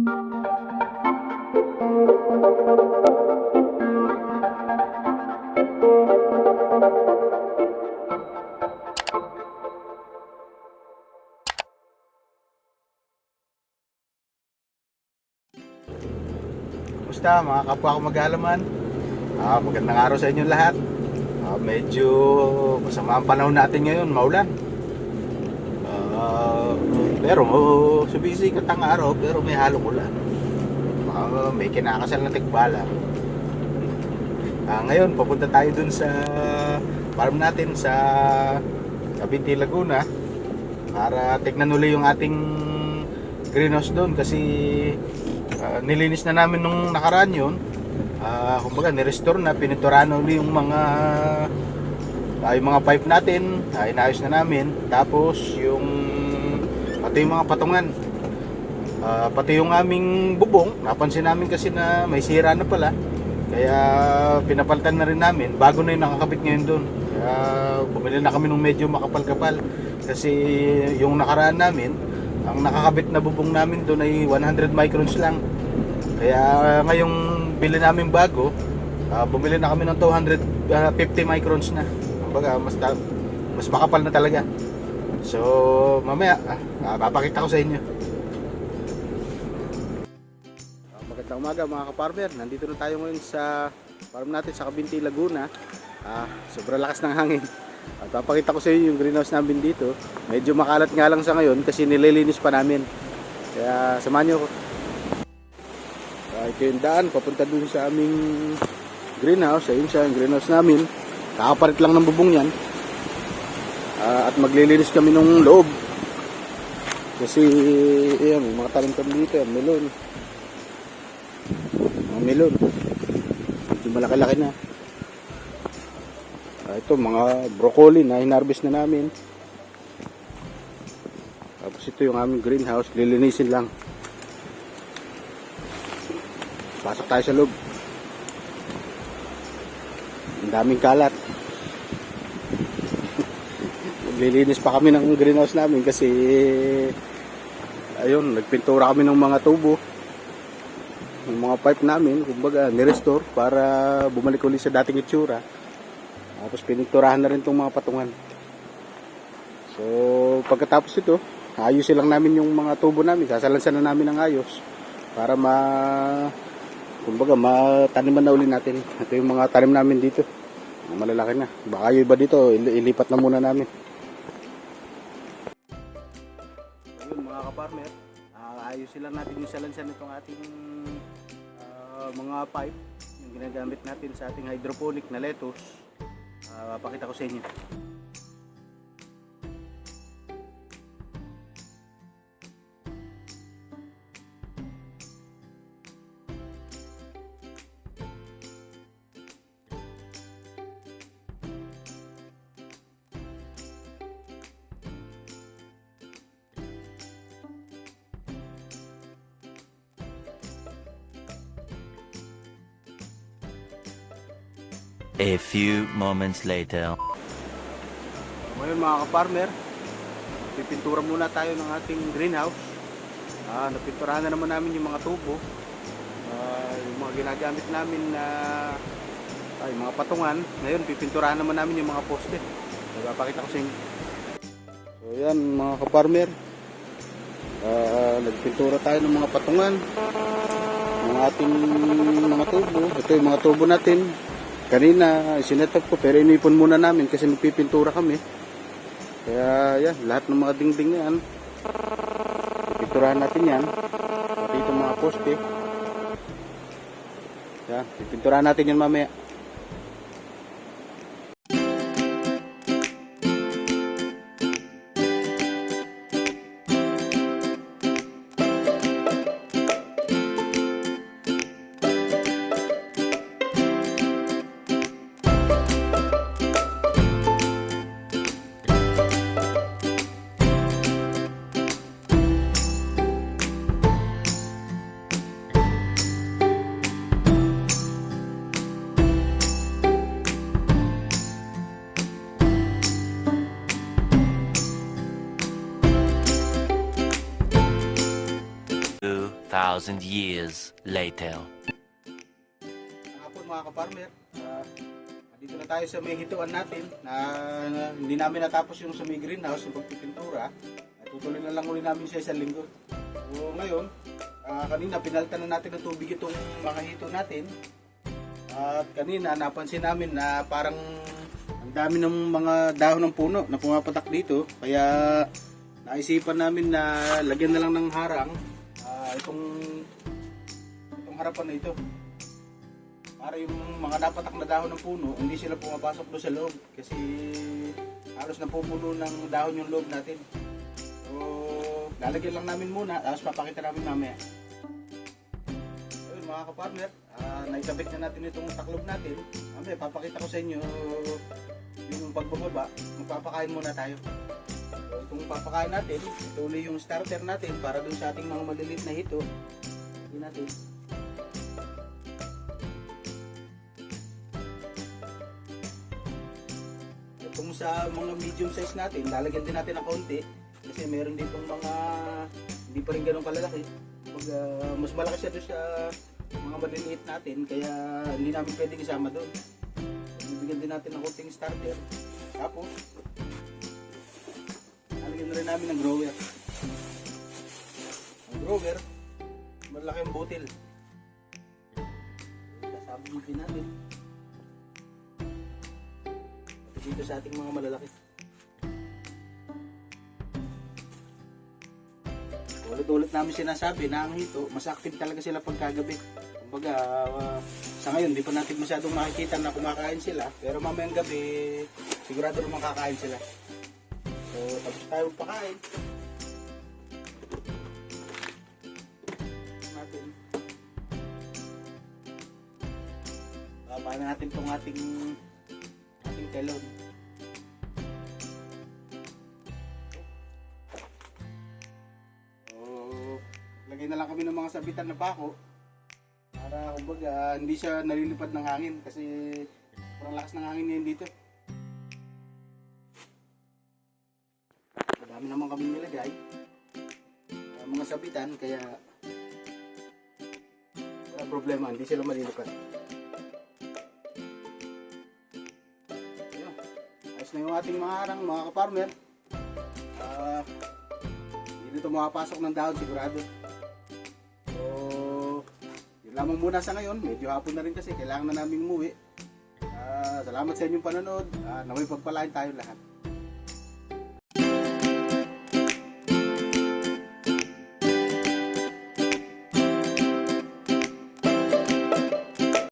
Kumusta mga kapwa ko mag-aalaman? Magandang araw sa inyo lahat. Medyo masama ang panahon natin ngayon, maulan. Pero sumisikat ang araw pero may halong ulan. May kinakasal na tigbala. Ngayon papunta tayo dun sa farm natin sa Cabinti, Laguna para tignan uli yung ating greenhouse doon kasi nilinis na namin nung nakaraan yun. Kumbaga nirestore na, pininturahan uli yung mga pipe natin, inayos na namin. Tapos pati yung mga patungan, pati yung aming bubong, napansin namin kasi na may sira na pala, kaya pinapalitan na rin namin. Bago na yung nakakabit ngayon doon, kaya bumili na kami ng medyo makapal-kapal kasi yung nakaraan namin, ang nakakabit na bubong namin doon ay 100 microns lang. Kaya ngayong bili namin bago, bumili na kami ng 250 microns na. Kumbaga mas makapal na talaga. So mamaya papakita ko sa inyo. Magandang umaga mga ka-farmer. Nandito na tayo ngayon sa farm natin sa Cabinti, Laguna. Sobrang lakas ng hangin. At papakita ko sa inyo yung greenhouse namin dito. Medyo makalat nga lang sa ngayon kasi nililinis pa namin. Kaya samahan nyo ako. Ito yung daan papunta dun sa aming greenhouse. Ayun siya yung greenhouse namin. Kakapalit lang ng bubong yan. At maglilinis kami ng loob. Kasi ayan, may mga tanim kami dito. Melon. Mga melon. Medyo malaki-laki na. Ito mga broccoli na hinarvest na namin. Tapos ito yung aming greenhouse. Lilinisin lang. Pasok tayo sa loob. Ang daming kalat. Maglilinis pa kami ng greenhouse namin kasi ayun, nagpintura kami ng mga tubo, ng mga pipe namin, kumbaga nirestore para bumalik ulit sa dating itsura. Tapos pininturahan na rin itong mga patungan. So pagkatapos ito, ayusin lang namin yung mga tubo namin, sasalansan na namin ng ayos para kumbaga mataniman na uli natin. Ito yung mga tanim namin dito, malalaki na. Baka yung iba dito ilipat na muna namin. Ayun mga ka-farmer, ayusin lang natin yung salansan nitong ating mga pipe yung ginagamit natin sa ating hydroponic na lettuce. Papakita ko sa inyo. A few moments later. Ngayon mga ka-farmer, pipintura muna tayo ng ating greenhouse. Napinturahan na naman namin yung mga tubo, yung mga ginagamit namin na yung mga patungan. Ngayon pipinturahan naman namin yung mga poste. Papakita ko sa inyo. So yan mga ka-farmer, nagpintura tayo ng mga patungan ng ating mga tubo. Ito yung mga tubo natin. Kanina sinetap ko pero inipon muna namin kasi magpipintura kami. Kaya yan, lahat ng mga dingding na yan pipinturahan natin yan. Pati itong mga poste yan, pipinturahan natin yan mamaya. 2,000 years later. Hapon mga ka-farmer, dito na tayo sa may hituan natin na hindi namin natapos yung sa may greenhouse yung pagpipintura. Tutuloy na lang ulit namin sa isang linggo. So ngayon, kanina pinalitan na natin ng tubig itong mga hito natin. At kanina napansin namin na parang ang dami ng mga dahon ng puno na pumapatak dito. Kaya naisipan namin na lagyan na lang ng harang itong harapan na ito. Para yung mga napatak na dahon ng puno, hindi sila pumapasok doon sa loob. Kasi halos napupuno ng dahon yung loob natin. So, lalagyan lang namin muna, tapos papakita namin mamaya. Ayun mga ka-partner, naikabit na natin itong taklob natin. Mamaya papakita ko sa inyo yung pagbababa. Magpapakain muna tayo. So, itong papakain natin, ituloy yung starter natin para dun sa ating mga maliliit na hito. Hindi natin. Kung sa mga medium size natin, lalagyan din natin ng konti kasi meron din pong mga hindi pa rin ganun kalalaki. Mas malaki siya doon sa mga maliliit natin kaya hindi namin pwedeng isama doon. Bibigyan din natin ng konting starter. Tapos, lalagyan na rin namin ng grower. Ang grower, malaki ang butil. Sasabog din natin dito sa ating mga malalaki. Ulit-ulit namin sinasabi na ang hito, mas active talaga sila pagkagabi. Kumbaga, sa ngayon, di pa natin masyadong makikita na kumakain sila. Pero mamayang gabi, sigurado naman kakain sila. So, tapos tayo pakain. Natin. Paano natin itong ating telon. So, lagay na lang kami ng mga sabitan na pako para kumbaga hindi siya nalilipad ng hangin kasi parang lakas ng hangin ngayon dito. Madami naman kami nilagay mga sabitan kaya wala problema, hindi sila malilipad. Na yung ating mga harang, mga ka-farmer, hindi ito makapasok ng dahon sigurado. So, yun lamang muna sa ngayon. Medyo hapon na rin kasi kailangan na namin umuwi. Salamat sa inyong panonood. Naway pagpalain tayo lahat.